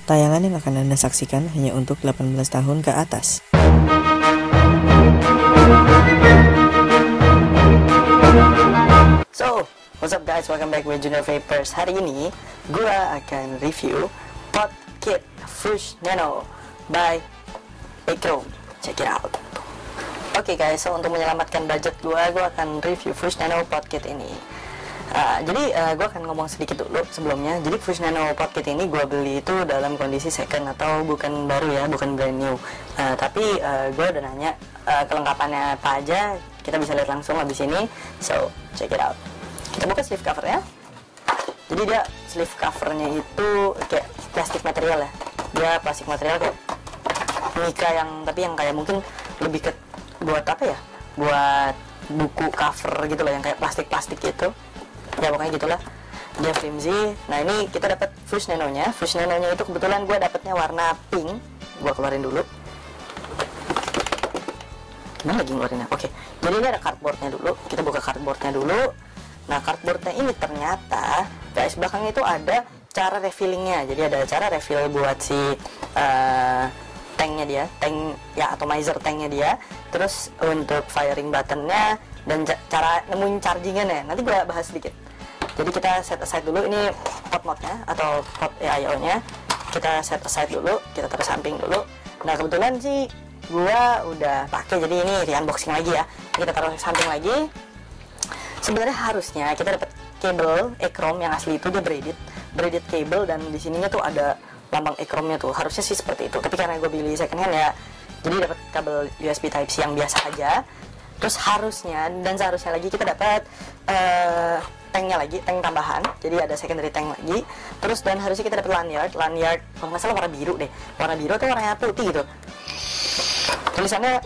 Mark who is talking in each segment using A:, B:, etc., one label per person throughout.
A: Tayangan yang akan Anda saksikan hanya untuk 18 tahun ke atas. So, what's up guys? Welcome back with Junior Vapers. Hari ini, gue akan review PodKit Fush Nano by Achrome. Check it out. Oke guys, so untuk menyelamatkan budget gue akan review Fush Nano PodKit ini. Jadi gue akan ngomong sedikit dulu sebelumnya. Jadi Fush Nano PodKit ini gue beli itu dalam kondisi second atau bukan baru ya, bukan brand new. Tapi gue udah nanya kelengkapannya apa aja. Kita bisa lihat langsung habis ini. So check it out. Kita buka sleeve covernya. Jadi dia sleeve covernya itu kayak plastik material ya. Dia plastik material kayak mica tapi yang kayak mungkin lebih ke buat apa ya? Buat buku cover gitu loh, yang kayak plastik gitu. Ya pokoknya gitulah, dia flimsy. Nah ini kita dapat Fush Nano-nya. Fush Nano-nya itu kebetulan gue dapetnya warna pink. Gue keluarin dulu. Gimana lagi ngeluarinnya? Oke, jadi ini ada cardboardnya dulu. Kita buka cardboardnya dulu. Nah cardboardnya ini ternyata guys, belakangnya itu ada cara refillingnya. Jadi ada cara refill buat si tanknya dia, tank ya, atomizer tanknya dia. Terus untuk firing buttonnya dan cara nemuin chargingannya nanti gue bahas sedikit. Jadi kita set aside dulu ini pot modnya atau pot AIO nya, kita set aside dulu, kita taruh samping dulu. Nah kebetulan sih gue udah pakai, jadi ini di unboxing lagi ya. Kita taruh samping lagi. Sebenarnya harusnya kita dapat kabel Achrome yang asli itu, dia braided cable, dan di sininya tuh ada lambang Achrome-nya tuh. Harusnya sih seperti itu, tapi karena gue beli second hand ya, jadi dapat kabel USB Type C yang biasa aja. Terus harusnya dan seharusnya lagi kita dapat tanknya lagi, tank tambahan. Jadi ada secondary tank lagi. Terus dan harusnya kita dapat lanyard kalau nggak salah warna biru deh. Warna biru atau warna putih gitu. Tulisannya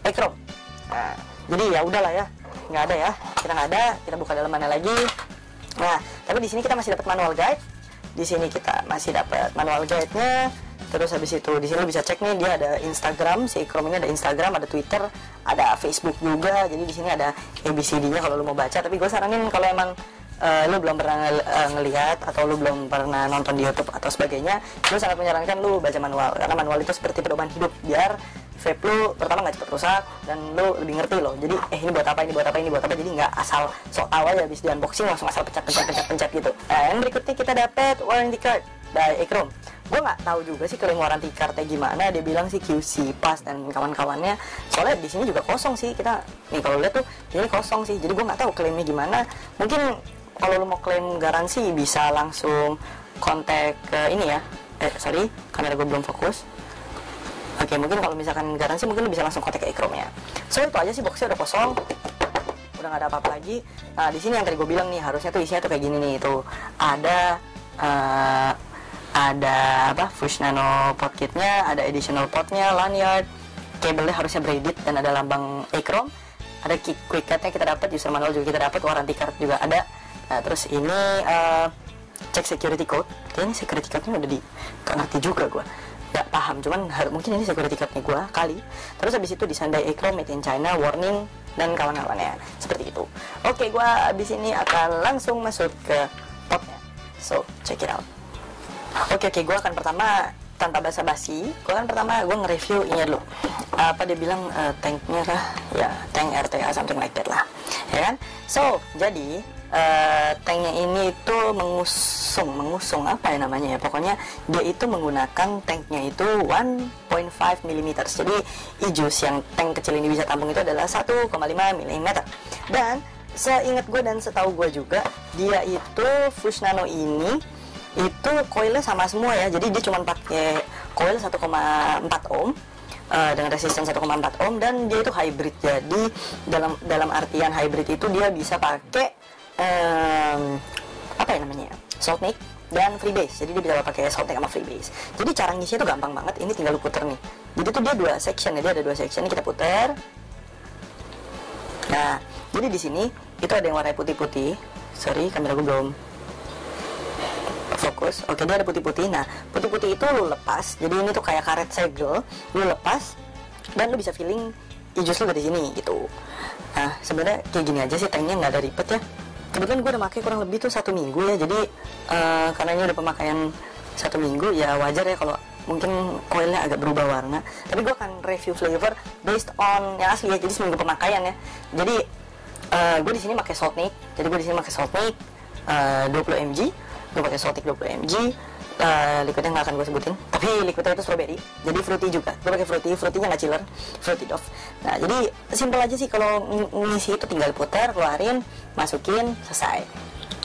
A: Achrome. Nah, jadi ya udahlah ya, nggak ada ya. Kita nggak ada. Kita buka dalamannya lagi. Nah, tapi di sini kita masih dapat manual guide. Di sini kita masih dapat manual guide-nya. Terus habis itu di sini lo bisa cek nih, dia ada Instagram, si Achrome ini ada Instagram, ada Twitter, ada Facebook juga. Jadi di sini ada ABCD-nya kalau lo mau baca. Tapi gue saranin kalau emang lo belum pernah ngelihat atau lo belum pernah nonton di YouTube atau sebagainya, gue sangat menyarankan lo baca manual, karena manual itu seperti pedoman hidup, biar vape lo pertama nggak cepet rusak dan lo lebih ngerti lo. Jadi ini buat apa, jadi nggak asal sok tahu aja habis di unboxing langsung asal pencet gitu. Yang berikutnya kita dapat warranty card dari Achrome. Gue nggak tahu juga sih klaim warranty cardnya gimana. Dia bilang sih QC pas dan kawan-kawannya. Soalnya di sini juga kosong sih. Kita nih kalau lihat tuh ini kosong sih. Jadi gue nggak tahu klaimnya gimana. Mungkin kalau lo mau klaim garansi bisa langsung kontak ke ini ya. Sorry, kamera gue belum fokus. Oke, mungkin kalau misalkan garansi mungkin lo bisa langsung kontak ke Achrome-nya. So itu aja sih, boxnya udah kosong. Udah nggak ada apa-apa lagi. Nah di sini yang tadi gue bilang nih, harusnya tuh isinya tuh kayak gini nih. Itu ada apa, Fush Nano PodKit-nya, ada additional potnya, lanyard, kabelnya harusnya braided dan ada lambang Achrome, ada quick cut-nya kita dapat, user manual juga kita dapat, warranty card juga ada. Nah terus ini cek security code. Kayaknya security code-nya udah gak ngerti juga gue, gak paham, cuman mungkin ini security code-nya gue kali. Terus habis itu desain by Achrome, made in China, warning dan kawan-kawannya seperti itu. Oke, gue abis ini akan langsung masuk ke potnya, so check it out. Oke, gue akan pertama tanpa basa-basi, gue nge-review ini dulu. Apa dia bilang tanknya lah, ya tank RTA something like that lah, ya kan? So jadi tanknya ini itu mengusung apa ya namanya ya, pokoknya dia itu menggunakan tanknya itu 1.5 mm. Jadi ijus yang tank kecil ini bisa tampung itu adalah 1,5 mm. Dan seingat gue dan setahu gue juga, dia itu Fush Nano ini itu coilnya sama semua ya. Jadi dia cuma pakai coil 1,4 ohm dengan resistance 1,4 ohm, dan dia itu hybrid. Jadi dalam artian hybrid itu dia bisa pakai apa ya namanya, Saltnik dan Freebase. Jadi dia bisa pakai Saltnik sama Freebase. Jadi cara ngisinya itu gampang banget. Ini tinggal lu puter nih. Jadi tuh dia dua section ya, dia ada dua section. Ini kita puter. Nah, jadi di sini itu ada yang warna putih-putih. Sorry, kamera gue belum fokus. Oke, dia ada putih-putih. Nah, putih-putih itu lu lepas. Jadi ini tuh kayak karet segel, lu lepas dan lu bisa feeling ijus lu dari sini gitu. Nah, sebenarnya kayak gini aja sih, tanknya nggak ada ribet ya. Kebetulan gue udah pakai kurang lebih tuh 1 minggu ya. Jadi karena ini udah pemakaian 1 minggu ya wajar ya kalau mungkin coilnya agak berubah warna. Tapi gue akan review flavor based on yang asli ya, jadi seminggu pemakaian ya. Jadi gue di sini pakai Saltnik, jadi gue di sini pakai Saltnik 20 mg, gue pakai Saltnik 20 mg. Liquidnya nggak akan gue sebutin, tapi liquidnya itu strawberry, jadi fruity juga. Gue pakai fruity-nya nggak chiller, fruity Dove. Nah jadi simple aja sih, kalau ngisi itu tinggal putar, keluarin, masukin, selesai.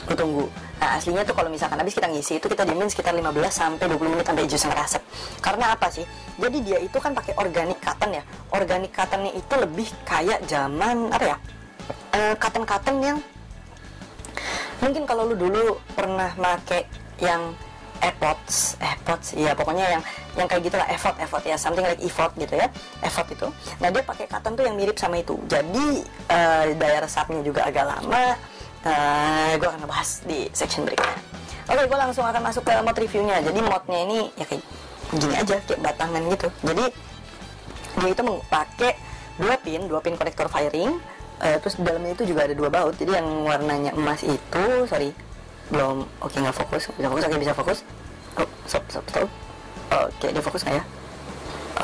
A: Gue tunggu. Nah aslinya tuh kalau misalkan habis kita ngisi itu kita diemin sekitar 15 sampai 20 menit sampai jus ngerasep. Karena apa sih? Jadi dia itu kan pakai organic cotton ya. Organic cottonnya itu lebih kayak zaman apa ya? Cotton yang mungkin kalau lu dulu pernah make yang Epots, ya pokoknya yang kayak gitulah, effort ya, something like effort gitu ya, effort itu. Nah dia pakai cotton tuh yang mirip sama itu. Jadi daya resapnya juga agak lama. Gue akan ngebahas di section berikutnya. Oke, gue langsung akan masuk ke mod reviewnya. Jadi modnya ini ya kayak gini aja, kayak batangan gitu. Jadi dia itu pakai 2 pin konektor firing. Terus di dalamnya itu juga ada 2 baut. Jadi yang warnanya emas itu, belum, oke nggak fokus, bisa fokus, oke bisa fokus. Oh, stop. Oke, dia fokus nggak ya?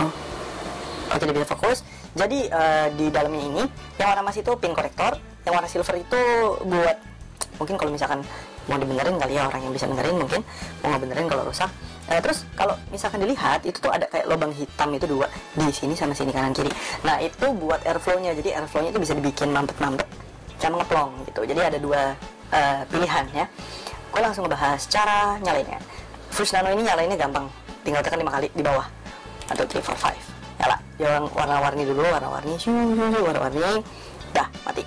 A: Oh, oke dia bisa fokus. Jadi di dalamnya ini yang warna emas itu pin korektor, yang warna silver itu buat mungkin kalau misalkan mau dibenerin kali ya, orang yang bisa benerin mungkin mau ngebenerin kalau rusak. Terus kalau misalkan dilihat itu tuh ada kayak lubang hitam itu 2 di sini sama sini kanan kiri. Nah itu buat airflow-nya, jadi airflow-nya itu bisa dibikin mampet-mampet sama ngeplong gitu. Jadi ada 2 pilihan ya. Gue langsung ngebahas cara nyalainnya. Fuchs Nano ini nyalainnya gampang, tinggal tekan 5 kali di bawah. 1, 2, 3, 4, 5. Nyala. Yang warna-warni dulu, warna-warni, dah mati.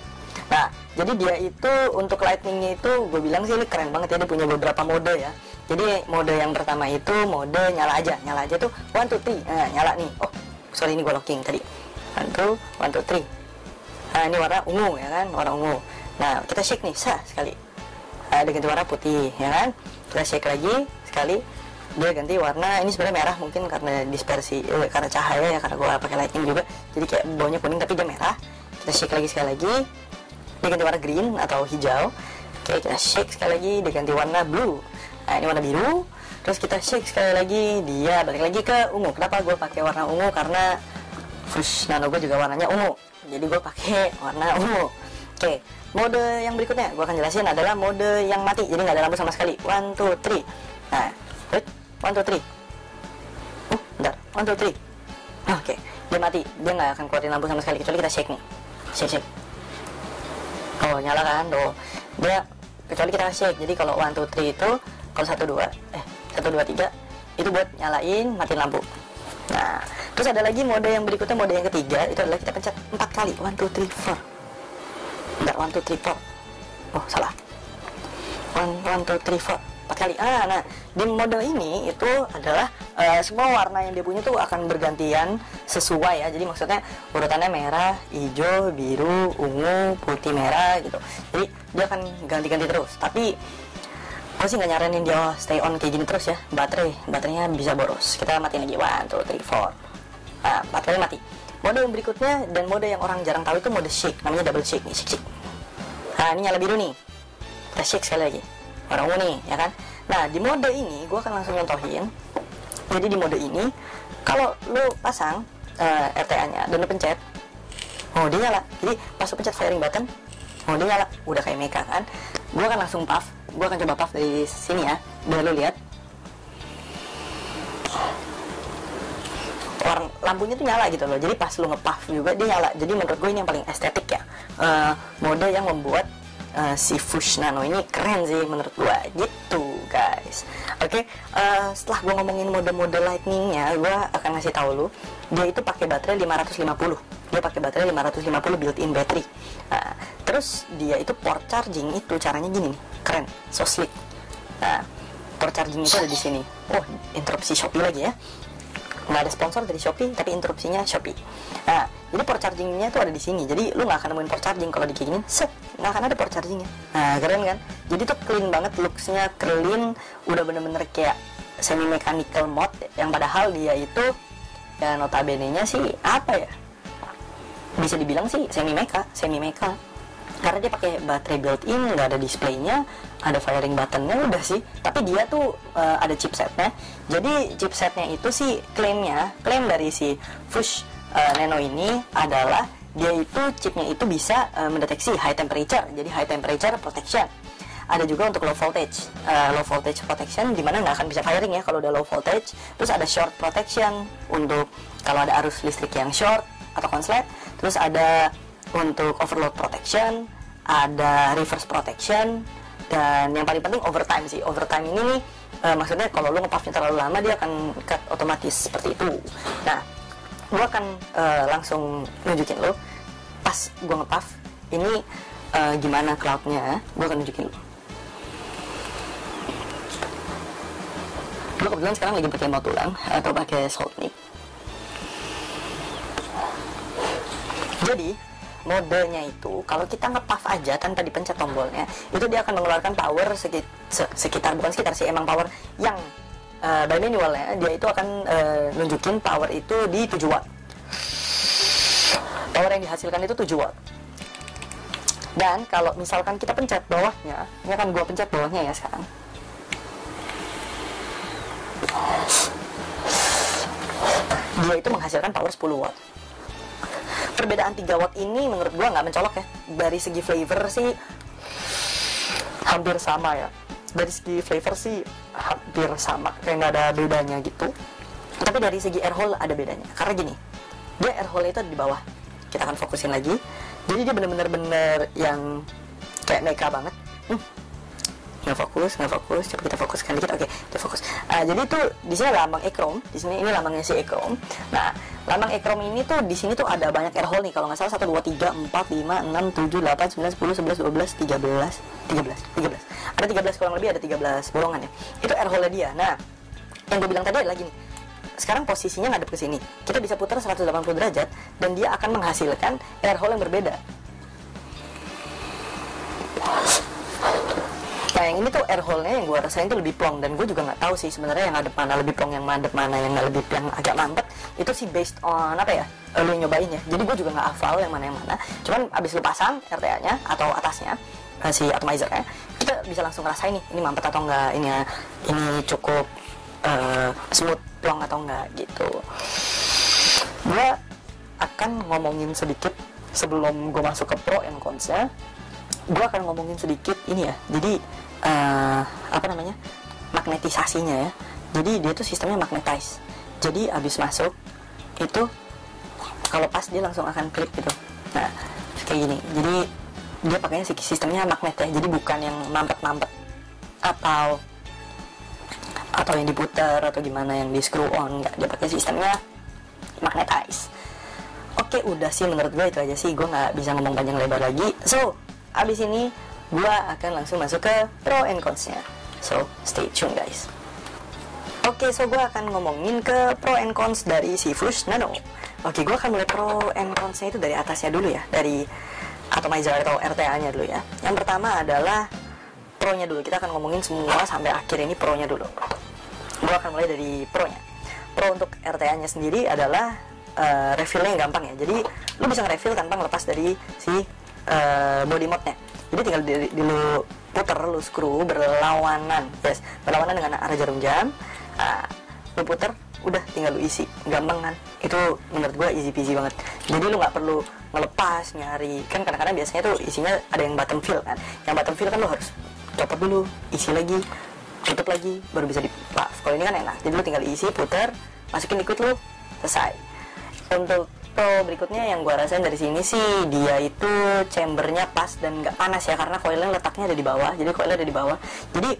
A: Nah, jadi dia itu untuk lightningnya itu gue bilang sih ini keren banget ya, dia punya beberapa mode ya. Jadi mode yang pertama itu mode nyala aja tuh 1, 2, 3. Nah, nyala nih. Oh, sorry ini gue locking tadi. 1, 2, 3. Nah, ini warna ungu ya kan, warna ungu. Nah, kita shake nih, sekali. Dia ganti warna putih ya kan. Kita shake lagi sekali. Dia ganti warna, ini sebenarnya merah mungkin karena dispersi, karena cahaya ya, karena gue pakai lighting juga. Jadi kayak baunya kuning tapi dia merah. Kita shake lagi sekali lagi. Dia ganti warna green atau hijau. Oke, kita shake sekali lagi, dia ganti warna blue. Nah, ini warna biru. Terus kita shake sekali lagi, dia balik lagi ke ungu. Kenapa gue pakai warna ungu? Karena Fuchs Nano gue juga warnanya ungu. Jadi gue pakai warna ungu. Oke, mode yang berikutnya gue akan jelasin adalah mode yang mati. Jadi nggak ada lampu sama sekali. 1, 2, 3. Nah, 1, 2, 3. Bentar, 1, 2, 3. Oke, dia mati. Dia nggak akan keluarin lampu sama sekali kecuali kita shake nih. Shake. Oh, nyala kan? Tuh. Dia kecuali kita shake. Jadi kalau 1, 2, 3 itu kalau 1, 2, 3 itu buat nyalain, matiin lampu. Nah, terus ada lagi mode yang berikutnya, mode yang ketiga itu adalah kita pencet 4 kali. 1, 2, 3, 4. Bentar, 1, 2, 3, 4. Oh, salah. 1, 2, 3, 4. 4 kali. Nah, di mode ini itu adalah semua warna yang dia punya tuh akan bergantian sesuai ya. Jadi maksudnya urutannya merah, hijau, biru, ungu, putih, merah gitu. Jadi dia akan ganti-ganti terus. Tapi gue sih nggak nyaranin dia stay on kayak gini terus ya. Baterainya bisa boros. Kita matiin lagi. 1, 2, 3, 4. Nah, 4 kali mati. Mode yang berikutnya dan mode yang orang jarang tahu itu mode shake. Namanya double shake nih, shake. Nah, ini nyala biru nih. Kita shake sekali lagi. Warna ungu nih, ya kan? Nah, di mode ini gue akan langsung nyontohin. Jadi di mode ini kalau lu pasang RTA-nya dan lu pencet, oh dia nyala. Jadi pas lu pencet firing button, oh dia nyala. Udah kayak mecha kan? Gue akan langsung puff. Gue akan coba puff dari sini ya. Biar lu lihat. Lampunya tuh nyala gitu loh. Jadi pas lu nge-puff juga dia nyala. Jadi menurut gue ini yang paling estetik ya. Mode yang membuat si Fuchs Nano ini keren sih menurut gue gitu guys. Oke, setelah gue ngomongin mode-mode lightningnya, gue akan ngasih tahu lu dia itu pakai baterai 550. Dia pakai baterai 550 built-in battery. Terus dia itu port charging itu caranya gini nih, keren, so slick. Port charging itu ada di sini. Oh, interupsi Shopee lagi ya. Nggak ada sponsor dari Shopee, tapi interupsinya Shopee. Nah, jadi port chargingnya tuh ada di sini. Jadi lu nggak akan nemuin port charging kalau di kayak gini, nggak akan ada port chargingnya. Nah, keren kan? Jadi tuh clean banget, looksnya clean, udah bener-bener kayak semi mechanical mode. Yang padahal dia itu ya notabene-nya sih apa ya? Bisa dibilang sih semi mecha. karena dia pakai baterai built-in, nggak ada displaynya, ada firing buttonnya, udah sih. Tapi dia tuh ada chipsetnya. Jadi chipsetnya itu sih klaim dari si Fuchs Nano ini adalah dia itu chipnya itu bisa mendeteksi high temperature, jadi high temperature protection. Ada juga untuk low voltage protection, dimana nggak akan bisa firing ya kalau udah low voltage. Terus ada short protection untuk kalau ada arus listrik yang short atau konslet. Terus ada untuk overload protection, ada reverse protection, dan yang paling penting overtime sih. Overtime ini nih maksudnya kalau lu ngepuffnya terlalu lama dia akan cut otomatis seperti itu. Nah, gua akan langsung nunjukin lo pas gua ngepuff ini gimana cloudnya. Gua akan nunjukin lo. Gue kebetulan sekarang lagi pakai mau tulang atau pakai Soundnik. Jadi modenya itu kalau kita ngepuff aja tanpa dipencet tombolnya, itu dia akan mengeluarkan power sekitar bukan sekitar sih, emang power yang by manualnya dia itu akan nunjukin power itu di 7 watt. Power yang dihasilkan itu 7 watt. Dan kalau misalkan kita pencet bawahnya, ini akan gue pencet bawahnya ya sekarang. Dia itu menghasilkan power 10 watt. Perbedaan 3 watt ini menurut gua nggak mencolok ya. Dari segi flavor sih hampir sama ya. Dari segi flavor sih hampir sama, kayak nggak ada bedanya gitu. Tapi dari segi air hole ada bedanya. Karena gini, dia air hole itu ada di bawah. Kita akan fokusin lagi. Jadi dia bener-bener yang kayak mecha banget. Nggak fokus, coba kita fokuskan dikit. Oke, kita fokus. Jadi tuh di sini lambang e-chrome, di sini ini lambangnya si e-chrome. Nah, lambang e-chrome ini tuh di sini tuh ada banyak air hole nih, kalau nggak salah 1 2 3 4 5 6 7 8 9 10 11 12 13. Ada 13 kurang lebih, ada 13 bolongan ya. Itu air hole dia. Nah, yang gue bilang tadi lagi nih. Sekarang posisinya ngadep ke sini. Kita bisa putar 180 derajat dan dia akan menghasilkan air hole yang berbeda. Nah, yang ini tuh air hole-nya yang gue rasain tuh lebih plong, dan gue juga nggak tahu sih sebenarnya yang ngadep mana lebih plong, yang ngadep mana yang nggak lebih yang agak mampet. Itu sih based on apa ya, lu yang nyobain ya. Jadi gue juga nggak hafal yang mana. Cuman abis lu pasang RTA-nya atau atasnya si atomizer-nya, kita bisa langsung ngerasain nih ini mampet atau enggak, ini cukup smooth plong atau enggak gitu. Gue akan ngomongin sedikit sebelum gue masuk ke pro and cons-nya. Gue akan ngomongin sedikit ini ya. Jadi magnetisasinya ya. Jadi dia tuh sistemnya magnetize. Jadi abis masuk itu kalau pas dia langsung akan klik gitu. Nah, kayak gini. Jadi dia pakainya sistemnya magnet ya. Jadi bukan yang mampet-mampet atau yang diputar atau gimana yang di screw on, enggak. Dia pakai sistemnya magnetize. Oke, udah sih menurut gue itu aja sih. Gue nggak bisa ngomong panjang lebar lagi. So, abis ini gue akan langsung masuk ke pro and cons-nya. So, stay tune guys. Oke, so gue akan ngomongin ke pro and cons dari si Fuchs Nano. Oke, gue akan mulai pro and cons-nya itu dari atasnya dulu ya. Dari atomizer atau RTA-nya dulu ya. Yang pertama adalah pro-nya dulu. Kita akan ngomongin semua sampai akhir ini pro-nya dulu. Gue akan mulai dari pro-nya. Pro untuk RTA-nya sendiri adalah refill-nya yang gampang ya. Jadi, lu bisa nge-refill tanpa ngelepas dari si body mode-nya. Jadi tinggal lu puter, lu screw berlawanan, berlawanan dengan arah jarum jam. Lu puter, udah tinggal lu isi, gampang kan? Itu menurut gua easy peasy banget. Jadi lu nggak perlu ngelepas, nyari. Kan kadang-kadang biasanya tuh isinya ada yang bottom fill kan. Yang bottom fill kan lu harus copot dulu, isi lagi, tutup lagi, baru bisa di-puff. Kalau ini kan enak. Jadi lu tinggal isi, puter, masukin liquid lu, selesai. Untuk pro berikutnya yang gua rasain dari sini sih, dia itu chambernya pas dan nggak panas ya, karena coilnya letaknya ada di bawah. Jadi coilnya ada di bawah. Jadi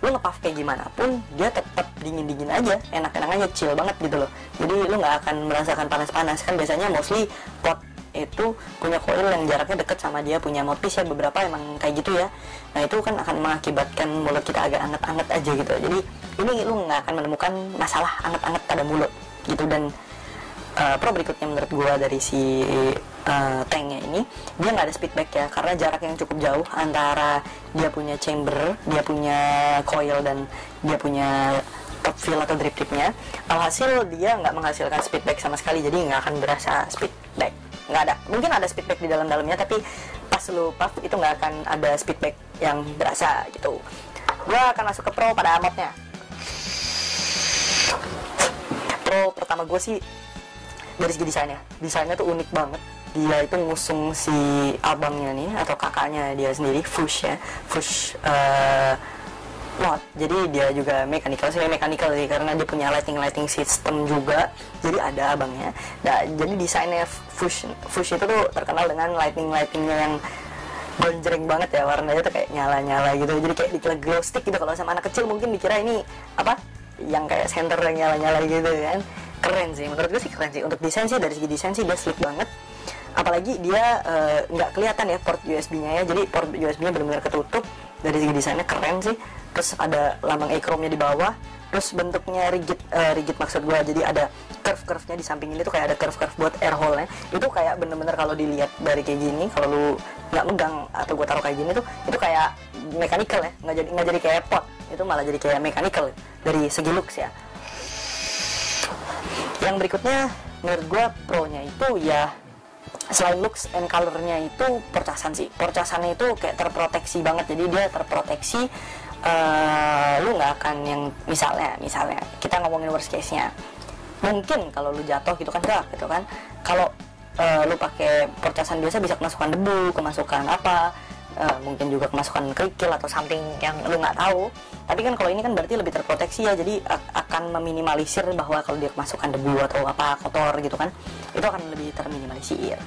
A: lu ngepuff kayak gimana pun dia tetap dingin aja, enak aja, chill banget gitu loh. Jadi lu nggak akan merasakan panas kan. Biasanya mostly pot itu punya coil yang jaraknya deket sama dia punya mouthpiece ya, beberapa emang kayak gitu ya. Nah itu kan akan mengakibatkan mulut kita agak anget aja gitu. Jadi ini lu nggak akan menemukan masalah anget pada mulut gitu. Dan pro berikutnya menurut gua dari si tanknya ini, dia nggak ada speedback ya, karena jarak yang cukup jauh antara dia punya chamber, dia punya coil, dan dia punya top fill atau drip tipnya. Alhasil dia nggak menghasilkan speedback sama sekali, jadi nggak akan berasa speedback, nggak ada. Mungkin ada speedback di dalamnya, tapi pas lu puff itu nggak akan ada speedback yang berasa gitu. Gue akan masuk ke pro pada modnya. Pro pertama gue sih dari segi desainnya tuh unik banget. Dia itu ngusung si abangnya nih atau kakaknya dia sendiri, Fush ya, Fush mod. Jadi dia juga mechanical sih karena dia punya lighting system juga. Jadi ada abangnya. Nah, jadi desainnya Fush itu tuh terkenal dengan lightingnya yang gonjreng banget ya, warnanya tuh kayak nyala gitu. Jadi kayak dikira glow stick gitu. Kalau sama anak kecil mungkin dikira ini apa? Yang kayak senter yang nyala gitu kan. Keren sih, menurut gue sih keren sih. Untuk desain sih, dari segi desain sih dia sleek banget. Apalagi dia nggak kelihatan ya port USB-nya ya. Jadi port USB-nya benar-benar ketutup. Dari segi desainnya keren sih. Terus ada lambang e-chrome-nya di bawah. Terus bentuknya rigid maksud gue. Jadi ada curve-nya di samping ini tuh kayak ada curve buat air hole-nya. Itu kayak bener-bener kalau dilihat dari kayak gini, kalau lu nggak megang atau gue taruh kayak gini tuh, itu kayak mechanical ya. Nggak jadi kayak pot. Itu malah jadi kayak mechanical dari segi looks ya. Yang berikutnya menurut gue pro-nya itu ya, selain looks and color-nya itu percasan sih. Percasannya itu kayak terproteksi banget. Jadi dia terproteksi, lu nggak akan yang misalnya kita ngomongin worst case-nya, mungkin kalau lu jatuh gitu kan gitu kan, kalau lu pakai percasan biasa bisa kemasukan debu, kemasukan apa, mungkin juga kemasukan kerikil atau something yang lu nggak tahu. Tapi kan kalau ini kan berarti lebih terproteksi ya, jadi akan meminimalisir bahwa kalau dia kemasukan debu atau apa kotor gitu kan, itu akan lebih terminimalisir.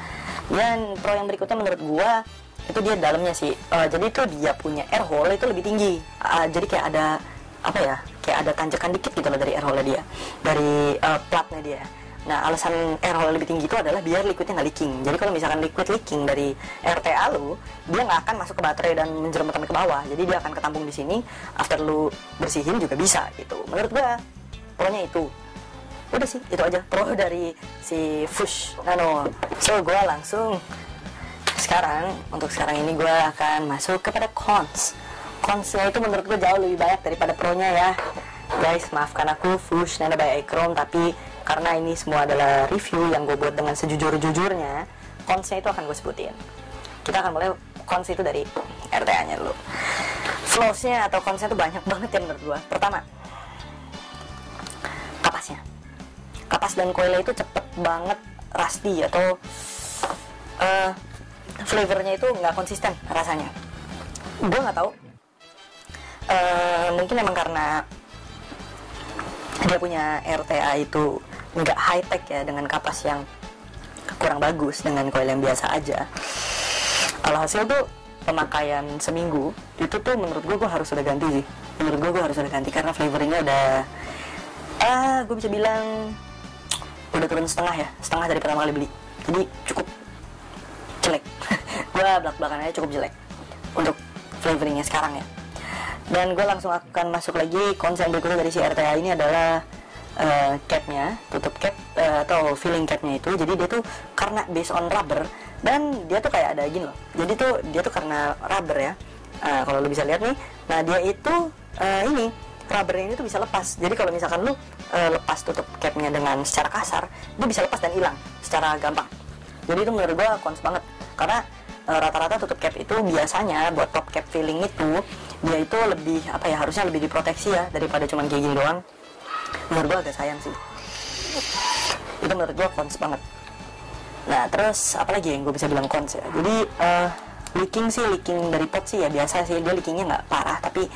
A: Dan pro yang berikutnya menurut gua itu dia dalamnya sih. Jadi itu dia punya air hole itu lebih tinggi. Jadi kayak ada apa ya? Kayak ada tanjakan dikit gitu loh dari air hole dia, dari platnya dia. Nah, alasan air hole lebih tinggi itu adalah biar liquidnya nggak leaking. Jadi kalau misalkan liquid leaking dari RTA lu, dia nggak akan masuk ke baterai dan menjerembet sampai ke bawah. Jadi dia akan ketampung di sini. After lu bersihin juga bisa gitu. Menurut gua pro-nya itu. Udah sih, itu aja pro dari si Fush Nano. So gua langsung untuk sekarang ini gue akan masuk kepada consnya itu menurut gue jauh lebih banyak daripada pro-nya ya guys. Maafkan aku Fush Nano by e-chrome, tapi karena ini semua adalah review yang gue buat dengan sejujur-jujurnya, consnya itu akan gue sebutin. Kita akan mulai cons itu dari RTA nya dulu. Flaws-nya atau consnya itu banyak banget ya menurut gue. Pertama, kapas dan coilnya itu cepet banget rusty atau flavornya itu nggak konsisten rasanya. Gue nggak tahu, mungkin emang karena dia punya RTA itu nggak high tech ya, dengan kapas yang kurang bagus dengan coil yang biasa aja. Alhasil tuh pemakaian seminggu itu tuh menurut gue harus udah ganti sih. Menurut gue harus udah ganti karena flavornya udah gue bisa bilang udah turun setengah dari pertama kali beli. Jadi cukup jelek. Gue belak-belakan aja cukup jelek untuk flavoringnya sekarang ya. Dan gue langsung akan masuk lagi. Konsep berikutnya dari si RTA ini adalah capnya, tutup cap atau filling capnya itu. Jadi dia tuh karena based on rubber dan dia tuh kayak ada gini loh. Jadi tuh dia tuh karena rubber ya. Kalau lu bisa lihat nih, nah dia itu ini rubbernya ini tuh bisa lepas. Jadi kalau misalkan lu lepas tutup capnya dengan secara kasar, dia bisa lepas dan hilang secara gampang. Jadi itu menurut gue cons banget, karena rata-rata tutup cap itu biasanya buat top cap filling itu dia itu lebih apa ya, harusnya lebih diproteksi ya daripada cuman kayak gini doang. Menurut gue agak sayang sih. Itu menurut gue cons banget. Nah terus apalagi yang gue bisa bilang cons ya. Jadi leaking dari pot sih ya biasa sih, dia leakingnya nggak parah, tapi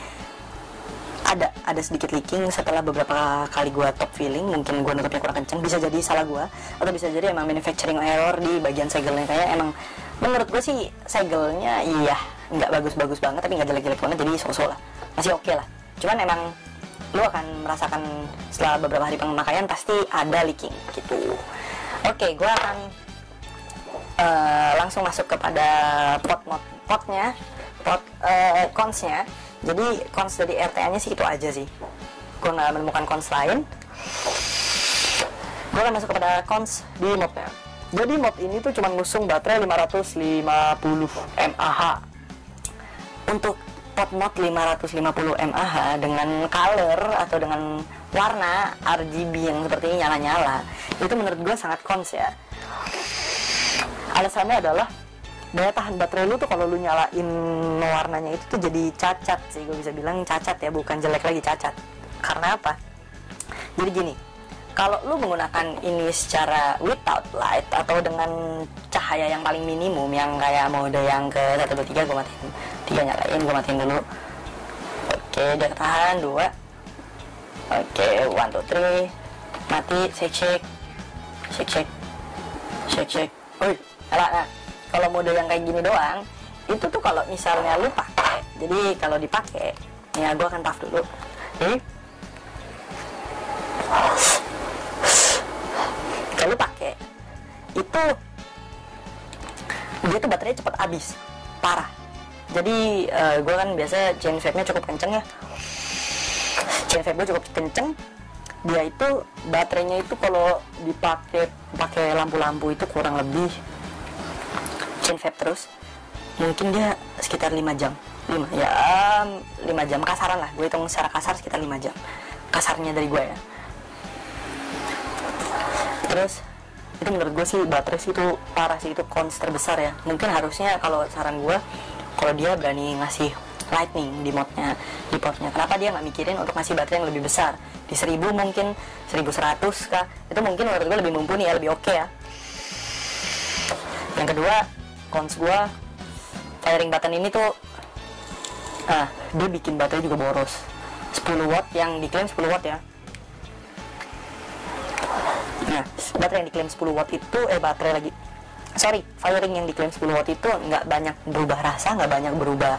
A: ada sedikit leaking setelah beberapa kali gue top filling. Mungkin gue nutupnya kurang kenceng, bisa jadi salah gue, atau bisa jadi emang manufacturing error di bagian segelnya. Kayak emang menurut gue sih segelnya iya nggak bagus-bagus banget, tapi nggak jelek-jelek banget, jadi so-so lah, masih oke lah. Cuman emang lu akan merasakan setelah beberapa hari pemakaian pasti ada leaking gitu. Oke, gue akan langsung masuk kepada consnya. Jadi cons dari RTA-nya sih itu aja sih. Gue nggak menemukan cons lain. Gue akan masuk kepada cons di modnya. Jadi mod ini tuh cuma ngusung baterai 550 mAh. Untuk pot mod 550 mAh dengan color atau dengan warna RGB yang seperti ini nyala-nyala, itu menurut gue sangat cons ya. Alasannya adalah daya tahan baterai lu tuh kalau lu nyalain warnanya itu tuh jadi cacat sih, gue bisa bilang cacat ya, bukan jelek lagi, cacat. Karena apa? Jadi gini, kalau lu menggunakan ini secara without light atau dengan cahaya yang paling minimum, yang kayak mode yang ke 1, 2, 3, gue matiin 3, nyalain, gue matiin dulu. Oke, daya tahan 2. Oke, 1, 2, 3, mati, shake. Woi, nyala. Nah, kalau mode yang kayak gini doang, itu tuh kalau misalnya lu pakai, jadi kalau dipakai, ya gue akan taf dulu. Jadi kalau pakai itu dia tuh baterainya cepet habis, parah. Jadi gue kan biasa chain vape-nya cukup kenceng ya, chain vape gue cukup kenceng. Dia itu baterainya itu kalau pakai lampu-lampu itu kurang lebih chain vape terus mungkin dia sekitar 5 jam 5 jam kasaran lah, gue hitung secara kasar sekitar 5 jam kasarnya dari gue ya. Terus itu menurut gue sih baterai sih itu parah sih, itu cons terbesar ya. Mungkin harusnya kalau saran gue, kalau dia berani ngasih lightning di potnya, kenapa dia nggak mikirin untuk ngasih baterai yang lebih besar di 1000 mungkin 1100 kah, itu mungkin menurut gue lebih mumpuni ya, lebih oke ya. Yang kedua, cons gue, firing button ini tuh dia bikin baterai juga boros. 10 watt yang diklaim 10 watt ya. Nah, baterai yang diklaim 10 watt itu firing yang diklaim 10 watt itu nggak banyak berubah rasa, nggak banyak berubah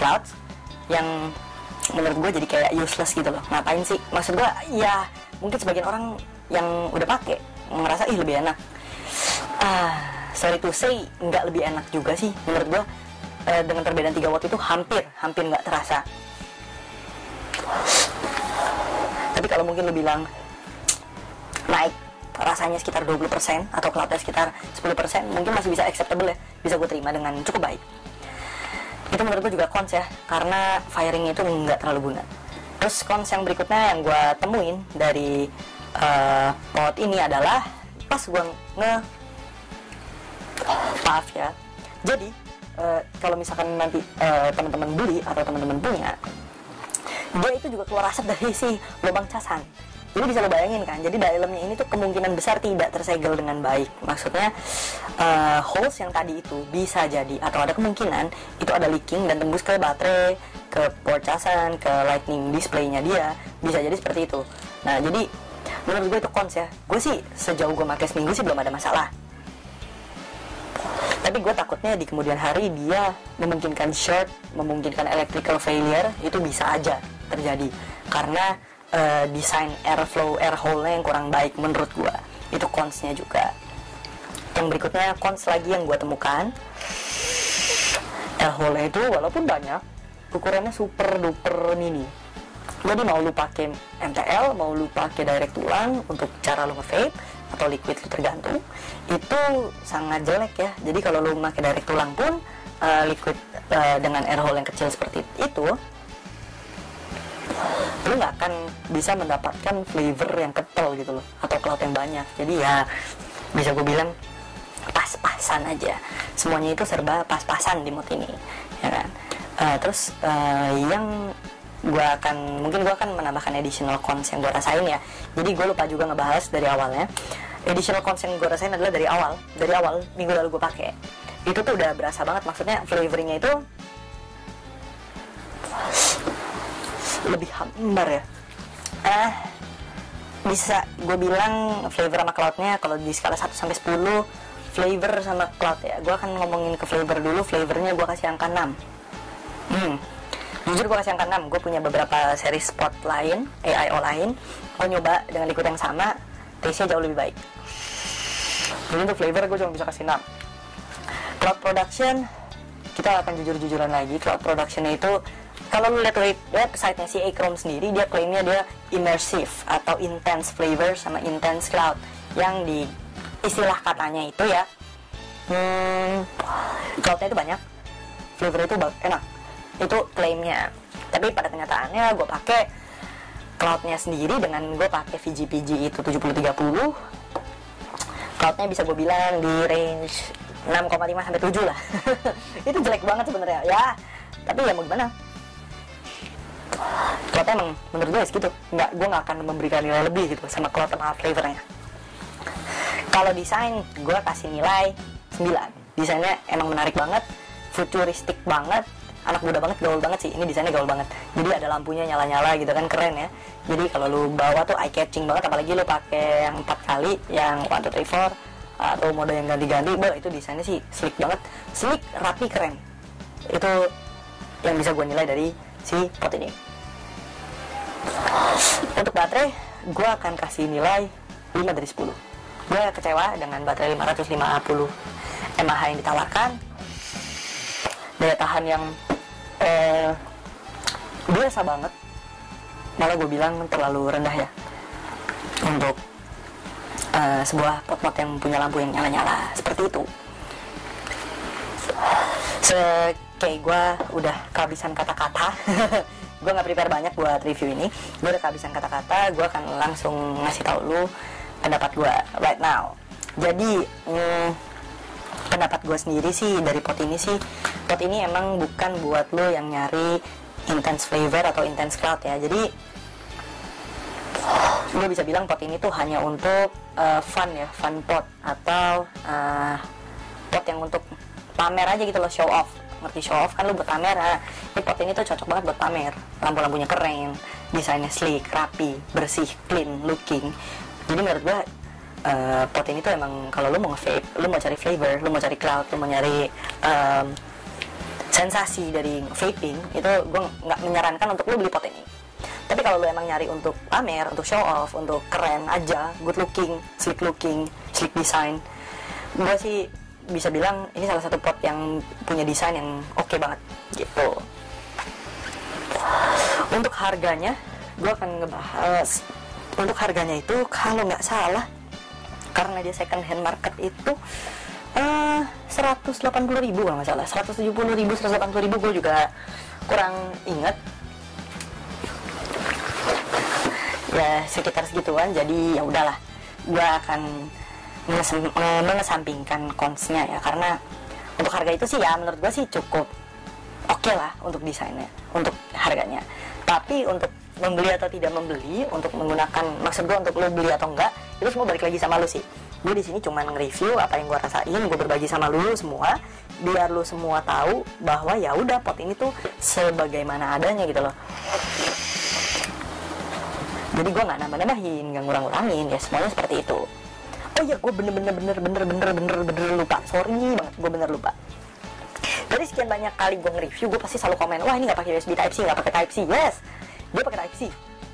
A: clouds, yang menurut gue jadi kayak useless gitu loh. Ngapain sih? Maksud gue ya mungkin sebagian orang yang udah pakai ngerasa lebih enak. Sorry to say, nggak lebih enak juga sih menurut gue. Dengan perbedaan 3 watt itu hampir nggak terasa. Tapi kalau mungkin lu bilang naik rasanya sekitar 20% atau cloudnya sekitar 10%, mungkin masih bisa acceptable ya, bisa gue terima dengan cukup baik. Itu menurut gue juga cons ya, karena firingnya itu nggak terlalu guna. Terus cons yang berikutnya yang gue temuin dari pot ini adalah pas gue maaf ya, jadi kalau misalkan nanti teman-teman beli atau teman-teman punya, dia itu juga keluar asap dari si lubang casan. Jadi bisa lo bayangin kan, jadi dalamnya ini tuh kemungkinan besar tidak tersegel dengan baik. Maksudnya holes yang tadi itu bisa jadi, atau ada kemungkinan itu ada leaking dan tembus ke baterai, ke port casan, ke lightning displaynya dia, bisa jadi seperti itu. Nah jadi menurut gue itu cons ya. Gue sih sejauh gue pakai seminggu sih belum ada masalah. Tapi gue takutnya di kemudian hari dia memungkinkan short, memungkinkan electrical failure, itu bisa aja terjadi karena desain air hole-nya yang kurang baik menurut gue. Itu cons-nya juga. Yang berikutnya cons lagi yang gue temukan, air hole-nya itu walaupun banyak, ukurannya super duper mini. Jadi mau lu pakai MTL, mau lu pakai direct tulang untuk cara lu nge-vape atau liquid itu tergantung, itu sangat jelek ya. Jadi kalau lu pakai direct tulang pun liquid dengan air hole yang kecil seperti itu, lu nggak akan bisa mendapatkan flavor yang kental gitu loh, atau cloud yang banyak. Jadi ya bisa gue bilang pas-pasan aja, semuanya itu serba pas-pasan di mod ini ya kan. Terus yang mungkin gue akan menambahkan additional cons yang gue rasain ya. Jadi gue lupa juga ngebahas dari awalnya. Additional cons yang gue rasain adalah dari awal minggu lalu gue pakai, itu tuh udah berasa banget. Maksudnya flavoringnya itu lebih hambar ya. Bisa gue bilang flavor sama cloudnya kalau di skala 1 sampai 10, flavor sama cloud ya, gue akan ngomongin ke flavor dulu. Flavornya gue kasih angka 6. Jujur gue kasih angka 6. Gue punya beberapa seri spot lain, AIO lain, gue nyoba dengan liquid yang sama, taste-nya jauh lebih baik. Jadi untuk flavor gue cuma bisa kasih 6. Cloud production, kita akan jujur-jujuran lagi. Cloud productionnya itu, kalau lu lihat website-nya si Achrome sendiri, dia klaimnya dia immersive atau intense flavor sama intense cloud. Yang di istilah katanya itu ya, cloudnya itu banyak, flavornya itu enak. Itu klaimnya. Tapi pada kenyataannya gue pakai cloudnya sendiri dengan gue pakai VGPG itu 7030. Cloudnya bisa gue bilang di range 6,5 sampai 7 lah. Itu jelek banget sebenarnya ya, tapi ya mau gimana, cloud emang menurut gue segitu. Gue nggak akan memberikan nilai lebih gitu sama cloud sama flavornya. Kalau desain gue kasih nilai 9. Desainnya emang menarik banget, futuristik banget, anak muda banget, gaul banget sih. Ini desainnya gaul banget, jadi ada lampunya nyala-nyala gitu kan, keren ya. Jadi kalau lu bawa tuh eye catching banget, apalagi lu pakai yang 4 kali, yang 1, 2, 3, 4 atau mode yang ganti-ganti, itu desainnya sih slick banget, slick, rapi, keren. Itu yang bisa gue nilai dari si pot ini. Untuk baterai, gue akan kasih nilai 5 dari 10. Gue kecewa dengan baterai 550 mAh yang ditawarkan. Daya tahan yang biasa banget, malah gue bilang terlalu rendah ya untuk sebuah pot-pot yang punya lampu yang nyala-nyala seperti itu. Kayak gue udah kehabisan kata-kata. Gue gak prepare banyak buat review ini. Gue udah kehabisan kata-kata. Gue akan langsung ngasih tau lu pendapat gue right now. Jadi pendapat gue sendiri sih dari pot ini sih, pot ini emang bukan buat lo yang nyari intense flavor atau intense cloud ya. Jadi gue bisa bilang pot ini tuh hanya untuk fun ya, fun pot, atau pot yang untuk pamer aja gitu loh, show off. Ngerti show off kan lo buat pamer ya. Ini pot ini tuh cocok banget buat pamer. Lampu-lampunya keren, desainnya sleek, rapi, bersih, clean looking. Jadi menurut gue pot ini tuh emang kalau lu mau nge-vape, lu mau cari flavor, lu mau cari cloud, lu mau nyari sensasi dari vaping, itu gue nggak menyarankan untuk lu beli pot ini. Tapi kalau lu emang nyari untuk pamer, untuk show off, untuk keren aja, good looking, sleek design, gue sih bisa bilang ini salah satu pot yang punya desain yang oke banget gitu. Untuk harganya, gue akan ngebahas. Untuk harganya itu kalau nggak salah, karena dia second hand market itu 180.000 kalau nggak salah, 170.000, 180.000, gue juga kurang inget ya, sekitar segituan. Jadi ya udahlah, gue akan mengesampingkan consnya ya, karena untuk harga itu sih ya menurut gue sih cukup oke lah untuk desainnya, untuk harganya. Tapi untuk membeli atau tidak membeli, untuk menggunakan, maksud gue untuk lo beli atau enggak, itu semua balik lagi sama lo sih. Gue di sini cuma nge-review apa yang gue rasain, gue berbagi sama lo semua, biar lo semua tahu bahwa ya udah pot ini tuh sebagaimana adanya gitu loh. Jadi gue nggak nambah-nambahin, nggak ngurang-ngurangin, ya semuanya seperti itu. Oh iya, gue bener lupa, sorry banget, gue bener lupa. Dari sekian banyak kali gue nge-review, gue pasti selalu komen, wah ini nggak pakai USB Type C, nggak pakai Type C. Yes, dia pakai Type C.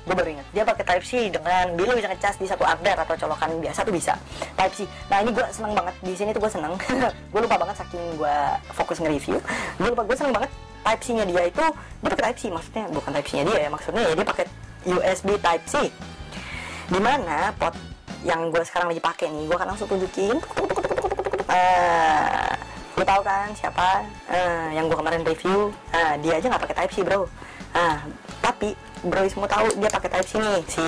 A: Gue baru ingat, dia pakai Type C dengan bila bisa ngecas di satu ampere atau colokan biasa tuh bisa Type C. Nah ini gue seneng banget, di sini tuh gue seneng. Gue lupa banget saking gue fokus nge-review. Gue seneng banget Type C nya dia itu, dia pakai Type C, maksudnya bukan Type C nya dia ya, maksudnya ya dia pakai USB Type C. Dimana pot yang gue sekarang lagi pakai nih, gue akan langsung tunjukin. Lo tau kan siapa yang gue kemarin review? Dia aja nggak pakai Type C bro. Tapi bro semua tahu dia pakai Type C nih, si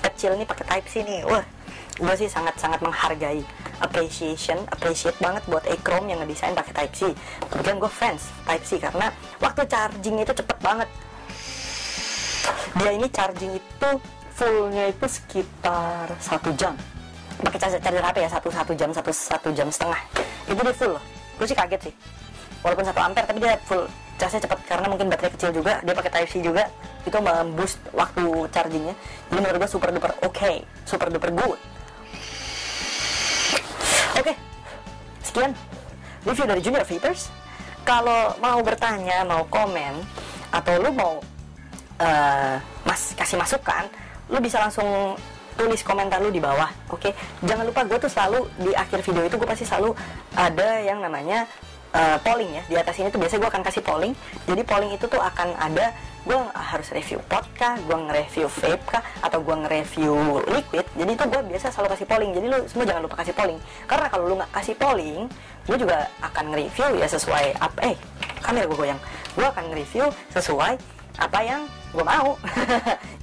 A: kecil nih pakai Type C nih. Wah, gue sih sangat menghargai, appreciate banget buat Achrome yang ngedesain pakai Type C. Kemudian gue fans Type C karena waktu charging itu cepet banget. Dia ini charging itu fullnya itu sekitar 1 jam. Pakai charger HP ya, 1 jam, 1 jam setengah. Itu dia full loh. Gue sih kaget sih. Walaupun 1 ampere tapi dia full. Casnya cepat karena mungkin baterai kecil juga, dia pakai Type C juga, itu memboost waktu chargingnya. Jadi menurut gue super duper oke, super duper good. Oke, sekian review dari Junior Vapers. Kalau mau bertanya, mau komen, atau lu mau kasih masukan, lu bisa langsung tulis komentar lu di bawah, oke? Jangan lupa, gue tuh selalu di akhir video itu gue pasti selalu ada yang namanya polling ya. Di atas ini tuh biasanya gue akan kasih polling. Jadi polling itu tuh akan ada, gue harus review pot kah, gue nge-review vape kah, atau gue nge-review liquid. Jadi itu gue biasa selalu kasih polling. Jadi lu semua jangan lupa kasih polling, karena kalau lu nggak kasih polling, gue juga akan nge-review ya sesuai apa. Kamera gue goyang. Gue akan nge-review sesuai apa yang gue mau.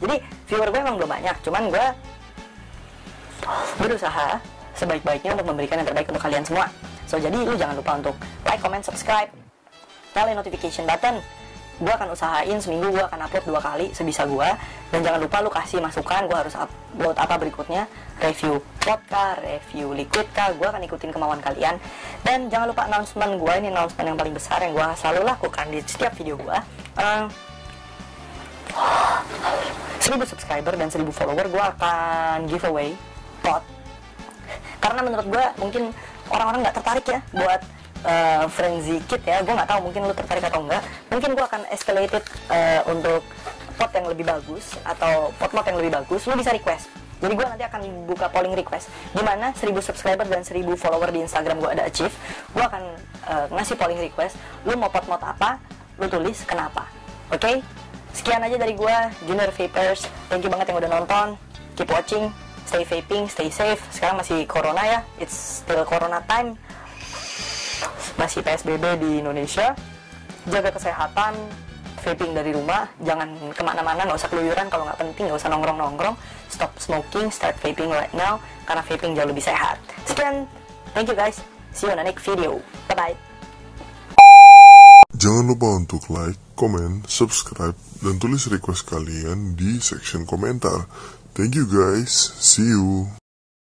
A: Jadi viewer gue emang belum banyak, cuman gue berusaha sebaik-baiknya untuk memberikan yang terbaik untuk kalian semua. So So jadi lu jangan lupa untuk like, comment, subscribe, nyalain notification button. Gue akan usahain seminggu gue akan upload 2 kali sebisa gue. Dan jangan lupa lu kasih masukan gue harus upload apa berikutnya, review podcast, review liquid kah, gue akan ikutin kemauan kalian. Dan jangan lupa announcement gue, ini announcement yang paling besar yang gue selalu lakukan di setiap video gue. 1000 subscriber dan 1000 follower gue akan giveaway pot. Karena menurut gue mungkin orang-orang nggak tertarik ya buat frenzy kit ya, gue nggak tahu mungkin lu tertarik atau enggak. Mungkin gue akan escalated untuk pot yang lebih bagus atau pot mod yang lebih bagus. Lu bisa request, jadi gue nanti akan buka polling request dimana 1000 subscriber dan 1000 follower di Instagram gue ada achieve. Gue akan ngasih polling request, lu mau pot mod apa, lu tulis kenapa. Oke? Sekian aja dari gue, Junior Vapers. Thank you banget yang udah nonton. Keep watching, stay vaping, stay safe. Sekarang masih corona ya, it's still corona time. Masih PSBB di Indonesia. Jaga kesehatan, vaping dari rumah, jangan kemana-mana, nggak usah keluyuran kalau nggak penting, nggak usah nongkrong-nongkrong. Stop smoking, start vaping right now, karena vaping jauh lebih sehat. Sekian, thank you guys, see you on the next video, bye-bye.
B: Jangan lupa untuk like, komen, subscribe, dan tulis request kalian di section komentar. Thank you guys, see you.